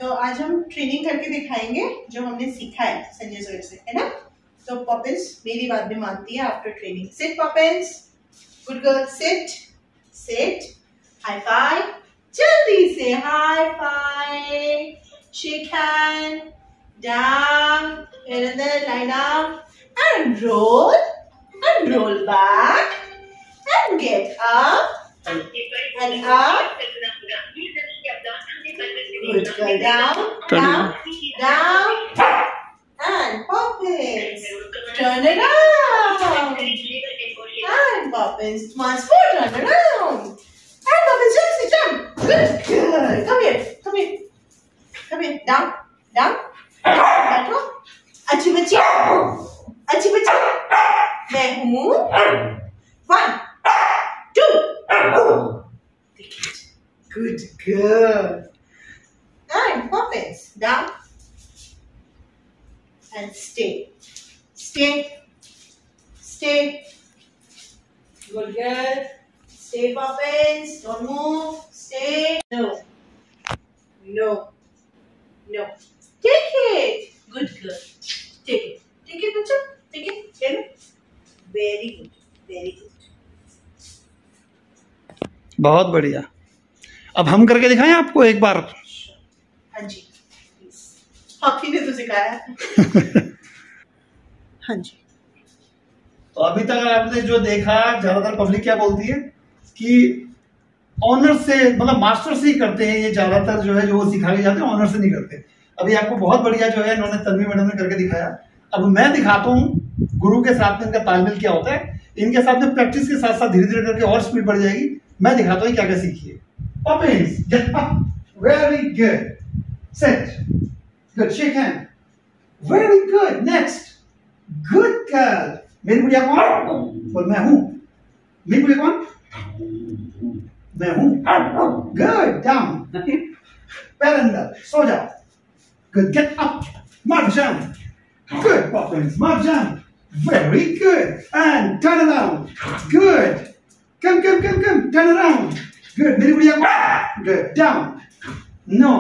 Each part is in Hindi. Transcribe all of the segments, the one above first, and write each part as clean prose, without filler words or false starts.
तो आज हम ट्रेनिंग करके दिखाएंगे जो हमने सीखा है संजय सर से, है ना। तो पॉपिंस मेरी बात भी मानती है after training. Sit Poppins, good girl, sit sit, high five, जल्दी से high five, shake hand, down, another lie down and roll back and get up and up. Good girl, down and Poppins, turn around and Poppins, once more turn around and Poppins, just sit down. Good girl, come here, down, बैठो, अच्छी बच्ची, मैं हूँ, 1, 2, good girl. And Poppins, down and stay. Good girl. Stay, Poppins. Don't move. Stay. No. Take it. Good girl. Take it. बच्चा. Take it. चलो. Very good. बहुत बढ़िया। अब हम करके दिखाएं आपको एक बार। हाँ जी, आप ही ने तो सिखाया। हाँ जी। तो अभी तक आपने जो देखा, ज्यादातर पब्लिक क्या बोलती है कि ऑनर से, मतलब मास्टर से ही करते हैं ये ज्यादातर, जो है जो वो सिखा के जाते हैं ऑनर से नहीं करते। अभी आपको बहुत बढ़िया जो है इन्होंने तन्वी मैडम ने करके दिखाया। अब मैं दिखाता हूँ गुरु के साथ में इनका तालमेल क्या होता है। इनके साथ में प्रैक्टिस के साथ साथ धीरे धीरे करके और स्पीड बढ़ जाएगी। मैं दिखाता हूँ क्या क्या सीखिए। Poppins, get up, very good. Sit, good, shake hand, very good. Next, good girl. मेरी गुड़िया कौन? बोल मैं हूँ। मेरी गुड़िया कौन? मैं हूँ। Good, down. पैर अंदर, सो जाओ। Good, get up, march down. Good, Poppins, march down. Very good. And turn around. Good. Come, turn around. Good. मेरी गुड़िया कौन? Good, down. No.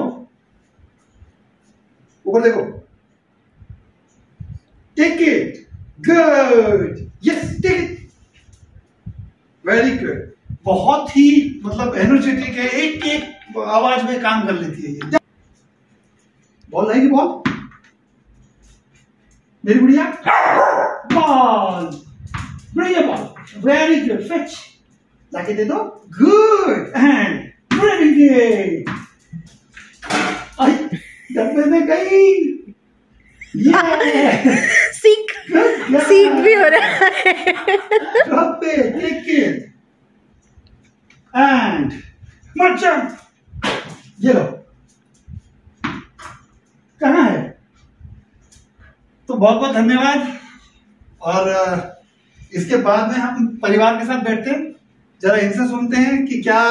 ऊपर देखो। Take it. Good. Yes, take it. Very good. बहुत ही मतलब एनर्जेटिक है, एक आवाज में काम कर लेती है ये। बॉल रहेगी, बॉल मेरी गुड़िया, बॉल, बढ़िया बॉल, वेरी गुड, फिच लाके दे दो, गुड एंड वेरी गुड। डब्बे में गई, सीख भी हो रहा है। डब्बे, टेक इट एंड मत जंप। ये लो, कहाँ है? तो बहुत बहुत धन्यवाद। और इसके बाद में हम परिवार के साथ बैठते हैं, जरा इनसे सुनते हैं कि क्या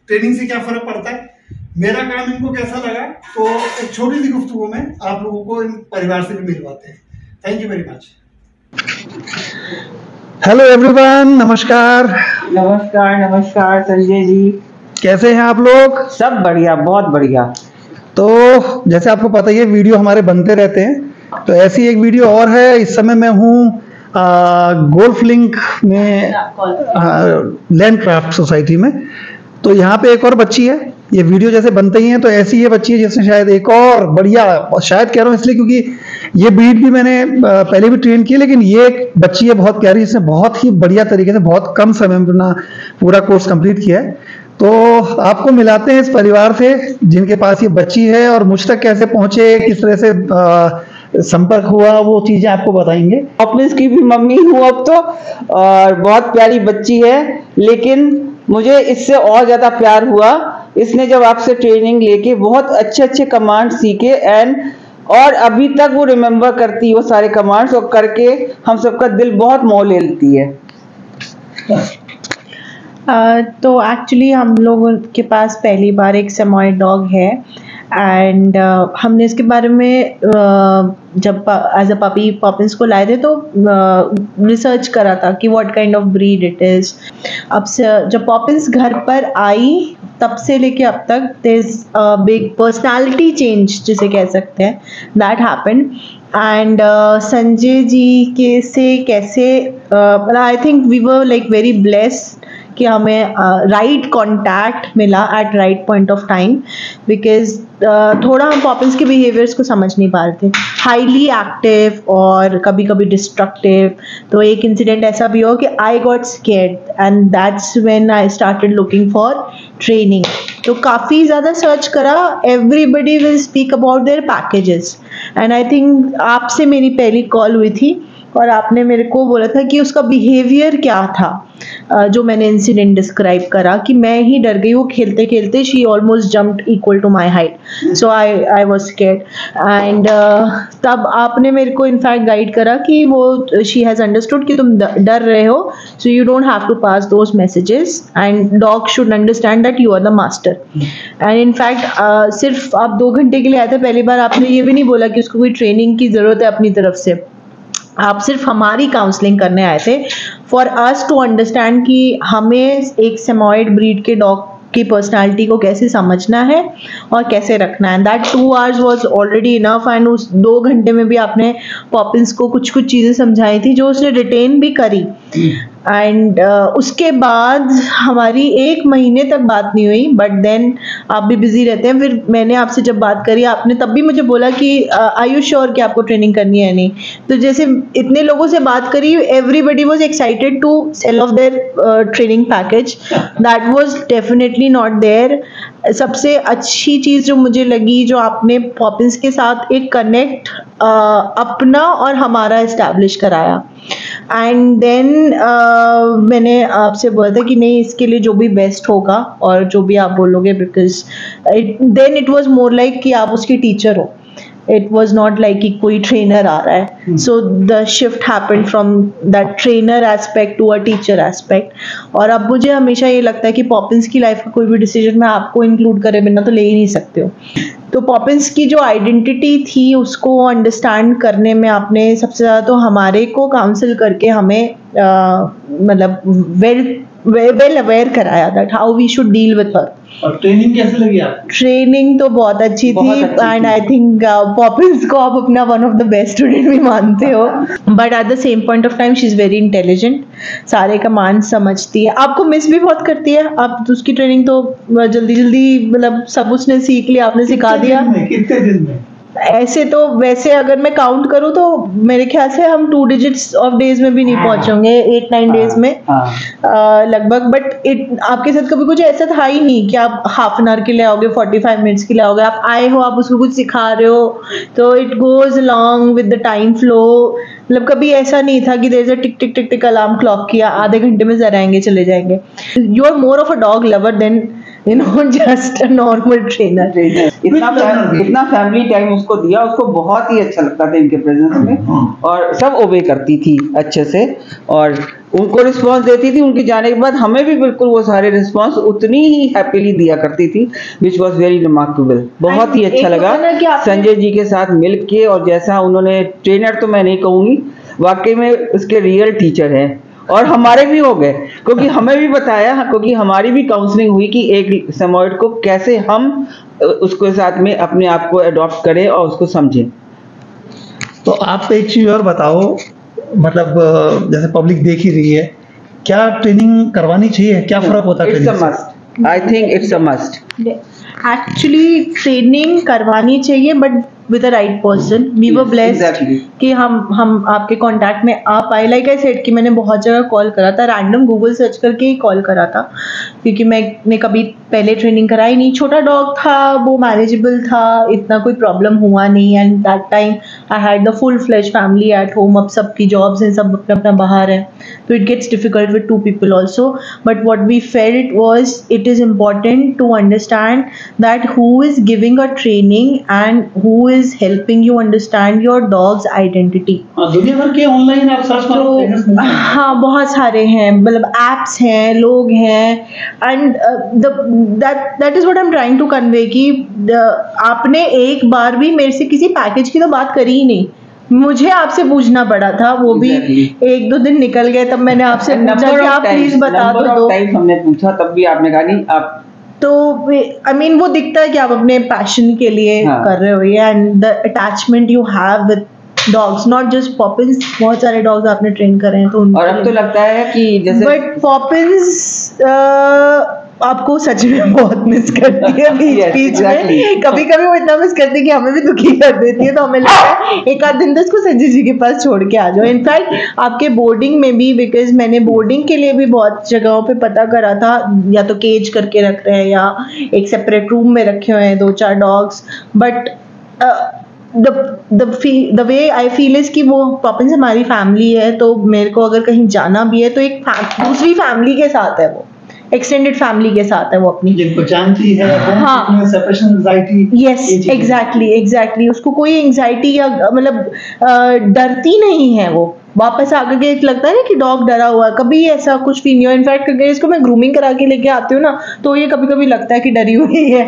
ट्रेनिंग से क्या फर्क पड़ता है, मेरा काम इनको कैसा लगा। तो एक छोटी सी गुफ्तगू में आप लोगों को इन परिवार से भी मिलवाते हैं। Thank you very much. Hello everyone, नमस्कार संजय जी, कैसे हैं आप लोग? सब बढ़िया, बहुत बढ़िया। तो जैसे आपको पता ही है वीडियो हमारे बनते रहते हैं, तो ऐसी एक वीडियो और है। इस समय मैं हूँ गोल्फ लिंक में, लैंड क्राफ्ट सोसाइटी में। तो यहाँ पे एक और बच्ची है, ये वीडियो जैसे बनते ही हैं तो ऐसी ये बच्ची है जिसने शायद एक और बढ़िया, शायद कह रहा हूँ इसलिए क्योंकि ये ब्रीड भी मैंने पहले भी ट्रेन की, लेकिन ये एक बच्ची है बहुत प्यारी, जिसने बहुत ही बढ़िया तरीके से बहुत कम समय में अपना पूरा कोर्स कंप्लीट किया है। तो आपको मिलाते हैं इस परिवार से जिनके पास ये बच्ची है, और मुझ तक कैसे पहुंचे, किस तरह से संपर्क हुआ, वो चीजें आपको बताएंगे। पॉपिंस की भी मम्मी हूँ अब तो, और बहुत प्यारी बच्ची है, लेकिन मुझे इससे और ज्यादा प्यार हुआ। इसने जब आपसे ट्रेनिंग लेके बहुत अच्छे कमांड सीखे और अभी तक वो रिमेम्बर करती है वो सारे कमांड्स, और करके हम सबका दिल बहुत मोह ले लेती है। तो एक्चुअली हम लोगों के पास पहली बार एक सेमॉयड डॉग है, एंड हमने इसके बारे में जब एज अ पपी पॉपिंस को लाए थे तो रिसर्च करा था कि what kind of breed it is. अब से जब पॉपिंस घर पर आई तब से लेके अब तक there is a big personality change जिसे कह सकते हैं, that happened. And Sanjay ji के से कैसे, I think we were like very blessed कि हमें राइट कॉन्टैक्ट मिला at right point of time, because थोड़ा हम पॉपिंस के बिहेवियर्स को समझ नहीं पा रहे थे, हाईली एक्टिव और कभी कभी डिस्ट्रक्टिव. तो एक इंसिडेंट ऐसा भी हो कि I got scared and that's when I started looking for training. तो काफ़ी ज़्यादा सर्च करा, everybody will speak about their packages, and I think आपसे मेरी पहली कॉल हुई थी और आपने मेरे को बोला था कि उसका बिहेवियर क्या था, जो मैंने इंसिडेंट डिस्क्राइब करा कि मैं ही डर गई. वो खेलते खेलते she almost jumped equal to my height, so I was scared. And तब आपने मेरे को इनफैक्ट गाइड करा कि वो शी हैज़ अंडरस्टूड कि तुम डर रहे हो, so you don't have to pass those messages and dog should understand that you are the master. And in fact सिर्फ आप 2 घंटे के लिए आए थे, पहली बार आपने ये भी नहीं बोला कि उसको कोई ट्रेनिंग की ज़रूरत है अपनी तरफ से, आप सिर्फ हमारी काउंसलिंग करने आए थे फॉर अस टू अंडरस्टैंड कि हमें एक सेमॉइड ब्रीड के डॉग की पर्सनालिटी को कैसे समझना है और कैसे रखना है. That 2 hours was already enough. And उस 2 घंटे में भी आपने पॉपिंस को कुछ कुछ चीज़ें समझाई थी जो उसने रिटेन भी करी. एंड उसके बाद हमारी 1 महीने तक बात नहीं हुई, बट देन आप भी बिजी रहते हैं. फिर मैंने आपसे जब बात करी, आपने तब भी मुझे बोला कि आर यू श्योर कि आपको ट्रेनिंग करनी है नहीं. तो जैसे इतने लोगों से बात करी, everybody was excited to sell off their training package. That was definitely not there. सबसे अच्छी चीज़ जो मुझे लगी, जो आपने पॉपिंस के साथ एक कनेक्ट अपना और हमारा इस्टेब्लिश कराया. एंड देन मैंने आपसे बोला था कि नहीं, इसके लिए जो भी बेस्ट होगा और जो भी आप बोलोगे, because then it was more like कि आप उसकी टीचर हो. It was not like कि कोई ट्रेनर आ रहा है. So the shift happened from that trainer aspect to a teacher aspect. और अब मुझे हमेशा ये लगता है कि पॉपिंस की लाइफ का कोई भी डिसीजन में आपको इंक्लूड करे बिना तो ले ही नहीं सकते हो. तो पॉपिंस की जो आइडेंटिटी थी उसको अंडरस्टैंड करने में आपने सबसे ज़्यादा तो हमारे को काउंसिल करके हमें मतलब वेल अवेयर कराया that how we should deal with her. और ट्रेनिंग कैसे लगी आपको? ट्रेनिंग तो बहुत अच्छी थी. एंड आई थिंक पॉपिंस को आप अपना one of the best student भी मानते हो, but at the same point of time she is very intelligent, सारे कमांड समझती है, आपको मिस भी बहुत करती है. आप उसकी ट्रेनिंग तो जल्दी जल्दी मतलब सब उसने सीख लिया, आपने सिखा दिया. कितने दिन में? ऐसे तो वैसे अगर मैं काउंट करूँ तो मेरे ख्याल से हम 2 digits ऑफ डेज में भी नहीं पहुंचेंगे, 8-9 डेज में लगभग. बट आपके साथ कभी कुछ ऐसा था ही नहीं कि आप हाफ एन आवर के लिए आओगे, 45 मिनट्स के लिए आओगे. आप आए हो, आप उसको कुछ सिखा रहे हो, तो it goes along with the time flow. मतलब कभी ऐसा नहीं था कि there is a tick tick tick tick alarm clock किया, आधे घंटे में जरा आएंगे चले जाएंगे. You are more of a dog lover than you know just a normal trainer. इतना फैमिली टाइम उसको दिया, उसको बहुत ही अच्छा लगता था इनके प्रेजेंस में, और सब ओबे करती थी अच्छे से और उनको रिस्पांस देती थी. उनके जाने के बाद हमें भी बिल्कुल वो सारे रिस्पांस उतनी ही हैप्पीली दिया करती थी, विच वॉज वेरी रिमार्केबल. बहुत ही अच्छा लगा संजय जी के साथ मिल के. और जैसा उन्होंने, ट्रेनर तो मैं नहीं कहूँगी, वाकई में उसके रियल टीचर हैं. और हमारे भी हो गए, क्योंकि हमें भी बताया, क्योंकि हमारी भी काउंसलिंग हुई कि एक सेमॉइड को कैसे हम उसके साथ में अपने आप को अडॉप्ट करें और उसको समझें. तो आप एक चीज़ और बताओ, मतलब जैसे पब्लिक देख ही रही है, क्या ट्रेनिंग करवानी चाहिए? क्या फर्क होता है? It's a must. I think it's a must. Actually training करवानी चाहिए, but with the right person. We were blessed कि हम आपके कांटेक्ट में आ पाए. लाइक आई सेड कि मैंने बहुत जगह कॉल करा था, रैंडम गूगल सर्च करके ही कॉल करा था, क्योंकि मैंने कभी पहले ट्रेनिंग कराई नहीं. छोटा डॉग था, वो मैनेजेबल था, इतना कोई प्रॉब्लम हुआ नहीं. And that time I had the full fledge family at home. अब सबकी जॉब्स हैं, सब अपना अपना बाहर है, तो it gets difficult with 2 people also. But what we felt was it is important to understand that who is giving a training and who is helping you understand your dog's identity. दुनिया भर के ऑनलाइन आप सर्च करो, हाँ बहुत सारे हैं, मतलब एप्स हैं, लोग हैं. And that is what I am trying to convey कि आपने एक बार भी मेरे से किसी पैकेज की तो बात करी ही नहीं. मुझे आपसे पूछना पड़ा था, वो भी 1-2 दिन निकल गए, तब मैंने आपसे पूछा कि आप प्लीज बता दो. हमने पूछा, तब भी आपने कहा नहीं, आप तो आई मीन वो दिखता है कि आप अपने पैशन के लिए कर रहे हो ये, and the attachment you have with dogs, not just Poppins, बहुत सारे डॉग्स आपने ट्रेन करे हैं तो और अब तो लगता है कि जैसे बट पॉपिंस आपको सच में बहुत मिस करती है बीच में, कभी कभी वो इतना मिस करती है कि हमें भी दुखी कर देती है, तो हमें लगता है एक आध दिन तो इसको संजय जी के पास छोड़ के आ जाओ। इनफैक्ट आपके बोर्डिंग में भी, बिकॉज मैंने बोर्डिंग के लिए भी बहुत जगहों पे पता करा था, या तो केज करके रख रहे हैं या एक सेपरेट रूम में रखे हुए हैं 2-4 dogs, but the way I feel is कि वो पॉपिंस हमारी फैमिली है, तो मेरे को अगर कहीं जाना भी है तो एक दूसरी फैमिली के साथ है, वो एक्सटेंडेड फैमिली के साथ है वो अपनी, जिनको जानती है, हाँ, सेपरेशन एंजाइटी, यस एग्जैक्टली उसको कोई एंजाइटी या मतलब डरती नहीं है वो, वापस आकर के लगता है ना कि डॉग डरा हुआ है, कभी ऐसा कुछ फील नहीं हो। इनफैक्ट अगर इसको मैं ग्रूमिंग करा के लेके आती हूँ ना, तो ये कभी कभी लगता है कि डरी हुई है,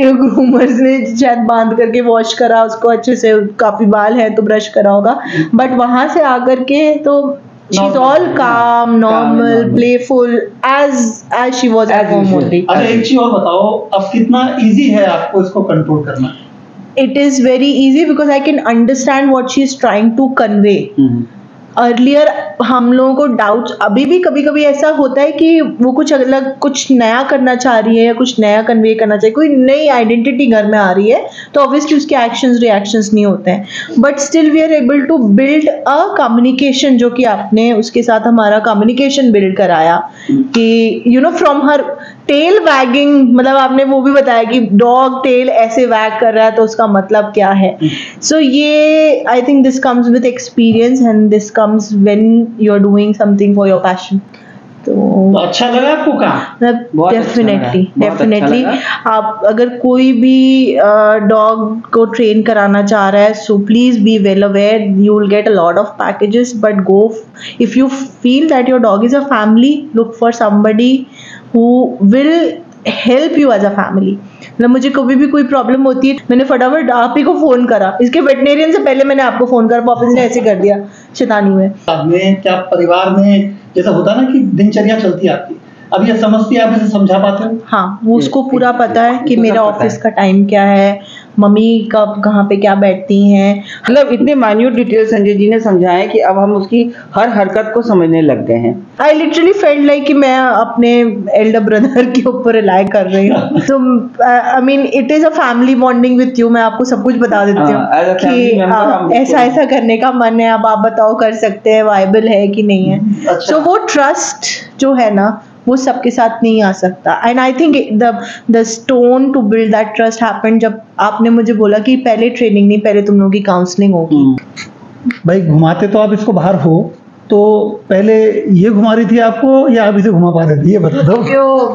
ग्रूमर्स ने शायद बांध करके वॉश करा उसको अच्छे से, काफी बाल है तो ब्रश करा होगा, बट वहां से आकर के तो she's all calm, normal, playful, as she was at home only. अच्छा एक चीज और बताओ, अब कितना इजी है आपको इसको कंट्रोल करना? It is very easy because I can understand what she is trying to convey. Earlier हम लोगों को डाउट्स अभी भी कभी कभी ऐसा होता है कि वो कुछ अलग, कुछ नया करना चाह रही है या कुछ नया कन्वे करना चाहिए, कोई नई आइडेंटिटी घर में आ रही है, तो ऑब्वियसली उसके एक्शंस रिएक्शंस नहीं होते हैं, but still we are able to build a communication, जो कि आपने उसके साथ हमारा कम्युनिकेशन बिल्ड कराया कि you know from her tail wagging, मतलब आपने वो भी बताया कि डॉग टेल ऐसे वैग कर रहा है तो उसका मतलब क्या है। सो ये I think this comes with experience and this comes when you are doing something for your passion. तो अच्छा लगा आपको काम? डेफिनेटली आप अगर कोई भी डॉग को ट्रेन कराना चाह रहा है, so please be well aware, you will get a lot of packages, but go if you feel that your dog is a family, look for somebody who will help you as a family। मतलब मुझे कभी भी कोई प्रॉब्लम होती है, मैंने फटाफट आप ही को फोन करा, इसके वेटनेरियन से पहले मैंने आपको फोन करा, पॉपिंस ने ऐसे कर दिया शैतानी में। आपने क्या परिवार में जैसा होता है ना कि दिनचर्या चलती है आपकी, अब ये समझती है, आप इसे समझा पाते हो? हाँ, वो उसको पूरा पता है कि मेरा ऑफिस का टाइम क्या है, मम्मी कब कहाँ पे क्या बैठती हैं, मतलब इतने माइन्यूट डिटेल संजय जी ने समझाए कि अब हम उसकी हर हरकत को समझने लग गए हैं। आई लिटरली फेल्ट लाइक कि मैं अपने एल्डर ब्रदर के ऊपर रिलाई कर रही हूँ। तो I mean it is a family bonding with you, मैं आपको सब कुछ बता देती हूँ कि ऐसा ऐसा करने का मन है, अब आप बताओ कर सकते हैं, वाइबल है कि नहीं है। सो वो ट्रस्ट जो है ना, वो सबके साथ नहीं आ सकता, and I think the stone to build that trust happened जब आपने मुझे बोला कि पहले ट्रेनिंग नहीं, पहले तुम लोगों की काउंसलिंग होगी। भाई घुमाते तो आप इसको बाहर हो, तो पहले ये घुमा रही थी आपको या आप इसे घुमा पा रहे थे, ये बता दो।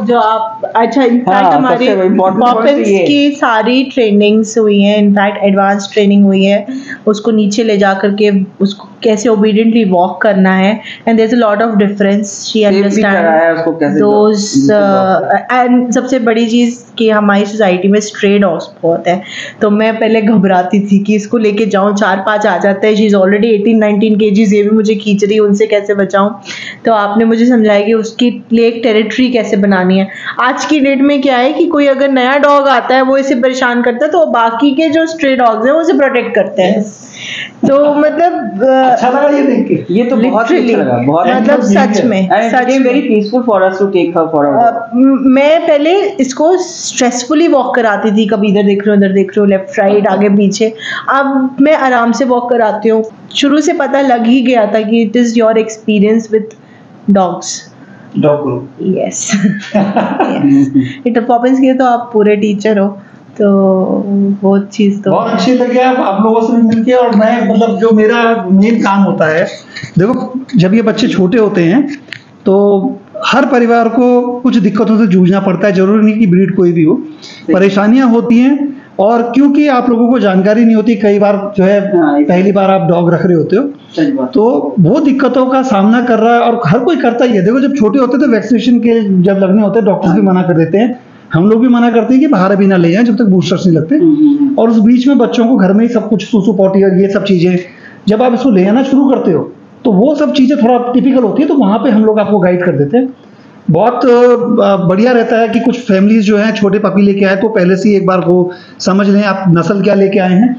जो आप अच्छा, इनफैक्ट हमारी पॉपिंस की सारी ट्रेनिंग्स हुई हैं, इनफैक्ट एडवांस ट्रेनिंग हुई है, उसको नीचे ले जा करके उसको कैसे ओबीडियंटली वॉक करना है, and there is a lot of difference, she understand those, and सबसे बड़ी चीज़ कि हमारी सोसाइटी में स्ट्रे डॉग्स बहुत है, तो मैं पहले घबराती थी कि इसको लेके जाऊँ, 4-5 आ जाता है, शी इज़ ऑलरेडी 18-19 kgs, ये भी मुझे खींच रही, उनसे कैसे बचाऊं। तो आपने मुझे समझाया कि उसकी लिए एक टेरिटरी कैसे बनानी है। आज की डेट में क्या है कि कोई अगर नया डॉग आता है, वो इसे परेशान करता है, तो बाकी के जो स्ट्रे डॉग्स हैं वो उसे प्रोटेक्ट करते हैं। तो मतलब अच्छा लगा ये देख के, ये तो बहुत अच्छा लगा, बहुत मतलब सच में very peaceful for us to take her for मैं पहले इसको स्ट्रेसफुली वॉक कराती थी, कभी इधर देख रहे हो, उधर देख रहे हो, लेफ्ट राइट आगे पीछे, अब मैं आराम से वॉक कराती हूँ। शुरू से पता लग ही गया था कि it is your experience with dogs, dog group. Yes, it Poppins के तो आप पूरे टीचर हो, तो वो चीज़ तो बहुत अच्छी लगी आप लोगों से मिलके। और मैं मतलब जो मेरा मेन काम होता है, देखो जब ये बच्चे छोटे होते हैं तो हर परिवार को कुछ दिक्कतों से जूझना पड़ता है, जरूरी नहीं कि ब्रीड कोई भी हो, परेशानियां होती हैं, और क्योंकि आप लोगों को जानकारी नहीं होती, कई बार जो है पहली बार आप डॉग रख रहे होते हो, तो वो दिक्कतों का सामना कर रहा है, और हर कोई करता ही है। देखो जब छोटे होते हैं तो वैक्सीनेशन के जब लगने होते हैं, डॉक्टर्स भी मना कर देते हैं, हम लोग भी मना करते हैं कि बाहर अभी ना ले जाएं जब तक बूस्टर्स नहीं लगते, और उस बीच में बच्चों को घर में ही सब कुछ सूसू पॉटी और ये सब चीज़ें जब आप इसको ले आना शुरू करते हो, तो वो सब चीज़ें थोड़ा टिपिकल होती है, तो वहाँ पे हम लोग आपको गाइड कर देते हैं। बहुत बढ़िया रहता है कि कुछ फैमिलीज जो हैं छोटे पपी लेके आए तो पहले से ही एक बार वो समझ लें आप नस्ल क्या लेके आए हैं,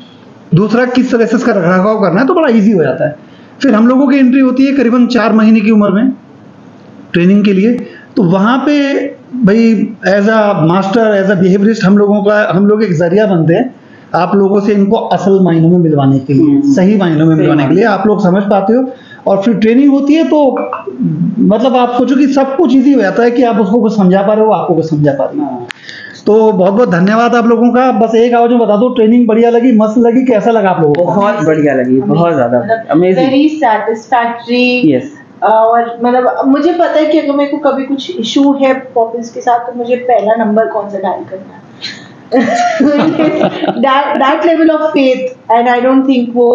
दूसरा किस तरह से इसका रखरखाव करना है, तो बड़ा इजी हो जाता है। फिर हम लोगों की एंट्री होती है करीबन 4 महीने की उम्र में ट्रेनिंग के लिए, तो वहाँ पे भाई as a master as a behaviourist हम लोग एक जरिया बनते हैं आप लोगों से इनको असल मायनों में मिलवाने के लिए, सही मायनों में मिलवाने के लिए। आप लोग समझ पाते हो और फिर ट्रेनिंग होती है तो मतलब आप सोचो कि सब कुछ इजी हो जाता है कि आप उसको कुछ समझा पा रहे हो, आपको कुछ समझा पा रहे हो। तो बहुत बहुत धन्यवाद आप लोगों का। बस एक आवाज में बता दो, ट्रेनिंग बढ़िया लगी, मस्त लगी, कैसा लगा आप लोगों को? बहुत बढ़िया लगी, बहुत ज्यादा अमेजिंग, वेरी सैटिस्फैक्टरी। यस। और मतलब मुझे पता है कि अगर मेरे को कभी कुछ इशू है पॉपिंस के साथ तो मुझे पहला नंबर कौन सा डायल करना है। that level of faith and I don't think वो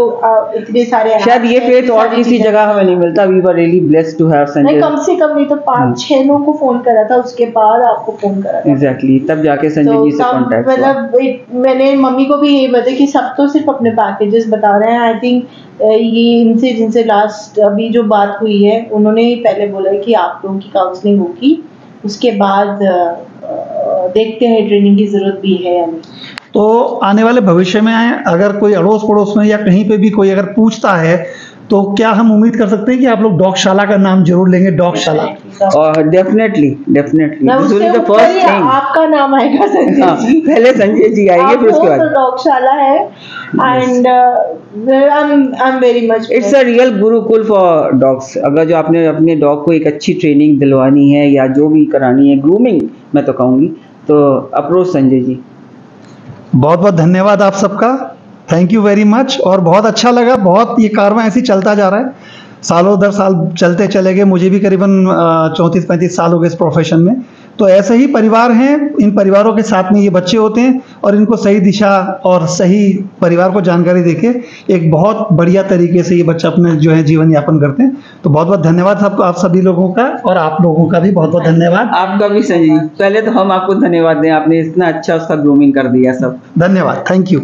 इतने सारे शायद ये फेथ और किसी जगह हमें नहीं मिलता। We were really blessed to have Sanjay. नहीं, कम से कम नहीं तो 5-6 लोगों को फोन करा था, उसके बाद आपको फोन करा था। Exactly, तब जाके संजय जी से कांटेक्ट हुआ। मतलब मैंने मम्मी को भी यही बताया कि सब तो सिर्फ अपने पैकेजेस बता रहे हैं। आई थिंक ये इनसे जिनसे लास्ट अभी जो बात हुई है उन्होंने ही पहले बोला है कि आप लोगों की काउंसलिंग होगी, उसके बाद देखते हैं ट्रेनिंग की जरूरत भी है या नहीं। तो आने वाले भविष्य में अगर कोई अड़ोस पड़ोस में या कहीं पे भी कोई अगर पूछता है तो क्या हम उम्मीद कर सकते हैं कि आप लोग डॉगशाला का नाम जरूर लेंगे? डॉगशाला और डेफिनेटली आपका नाम आएगा संजय जी। पहले संजय जी आएंगे फिर उसके बाद डॉगशाला है। And I am very much, it's a real Gurukul for dogs. अगर जो आपने अपने डॉग को एक अच्छी ट्रेनिंग दिलवानी है या जो भी करानी है, ग्रूमिंग मैं तो कहूँगी, तो अप्रोच संजय जी। बहुत बहुत धन्यवाद आप सबका, थैंक यू वेरी मच। और बहुत अच्छा लगा, बहुत ये कारवां ऐसे ही चलता जा रहा है, सालों दर साल चलते चले गए। मुझे भी करीबन 34-35 साल हो गए इस प्रोफेशन में। तो ऐसे ही परिवार हैं, इन परिवारों के साथ में ये बच्चे होते हैं और इनको सही दिशा और सही परिवार को जानकारी देके एक बहुत बढ़िया तरीके से ये बच्चा अपने जो है जीवन यापन करते हैं। तो बहुत बहुत धन्यवाद आप सभी लोगों का, और आप लोगों का भी बहुत बहुत धन्यवाद। आपका भी संजय जी, पहले तो हम आपको धन्यवाद दें, आपने इतना अच्छा उसका ग्रूमिंग कर दिया। सब धन्यवाद, थैंक यू।